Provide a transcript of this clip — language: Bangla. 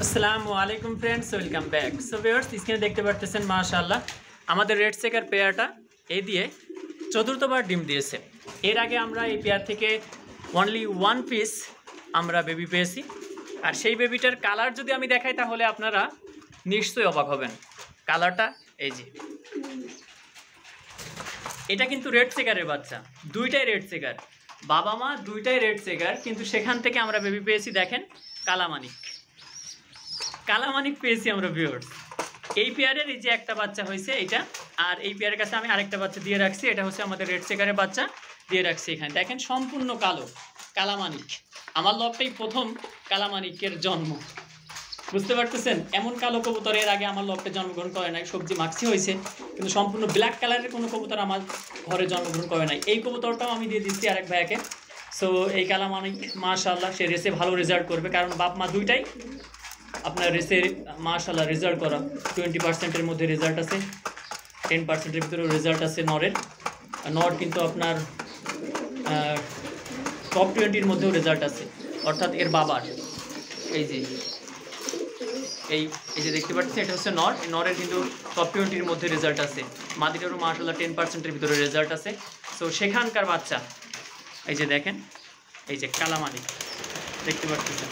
আসসালামু আলাইকুম friends, welcome back. So viewers, স্ক্রিনে দেখতে পারতেছেন মাশাআল্লাহ আমাদের রেড চেকার পেয়ারটা এই দিয়ে চতুর্থবার ডিম দিয়েছে। এর আগে আমরা এই পেয়ার থেকে অনলি ওয়ান পিস আমরা বেবি পেয়েছি। আর সেই বেবিটার কালার যদি আমি দেখাই তাহলে আপনারা নিশ্চয়ই অবাক হবেন। কালারটা এই যে, এটা কিন্তু রেড চেকারের বাচ্চা, দুইটাই রেড চেকার, বাবা মা দুইটাই রেড চেকার, কিন্তু সেখান থেকে আমরা বেবি পেয়েছি দেখেন কালামানিক। কালামানিক পেয়েছি আমরা ভিউয়ার্স। এই পেয়ারের এই যে একটা বাচ্চা হয়েছে এইটা, আর এই পেয়ারের কাছে আমি আরেকটা বাচ্চা দিয়ে রাখছি, এটা হচ্ছে আমাদের রেড চেকারের বাচ্চা দিয়ে রাখছি এখানে। দেখেন সম্পূর্ণ কালো কালামানিক। আমার লবটাই প্রথম কালামানিকের জন্ম, বুঝতে পারতেছেন? এমন কালো কবুতর এর আগে আমার লবটে জন্মগ্রহণ করে নাই। সবজি মাক্সি হয়েছে, কিন্তু সম্পূর্ণ ব্ল্যাক কালারের কোনো কবুতর আমার ঘরে জন্মগ্রহণ করে নাই। এই কবুতরটাও আমি দিয়ে দিচ্ছি আরেক ভাইয়াকে। সো এই কালামানিক মাশাআল্লাহ সে রেসে ভালো রেজাল্ট করবে, কারণ বাপ মা দুইটাই আপনার রেসে মাশাআল্লাহ রেজাল্ট করা। 20%-এর মধ্যে রেজাল্ট আছে, 10%-এর ভিতরেও রেজাল্ট আছে নরের। নর কিন্তু আপনার টপ 20-র মধ্যেও রেজাল্ট আছে, অর্থাৎ এর বাবার। এই যে এই যে দেখতে পাচ্ছেন, এটা হচ্ছে নর। নরের কিন্তু টপ 20-র মধ্যে রেজাল্ট আছে। মাদিটারও মাশাআল্লাহ 10%-এর ভিতরে রেজাল্ট আছে। সো সেখানকার বাচ্চা এই যে দেখেন, এই যে কালামানিক দেখতে পাচ্ছেন।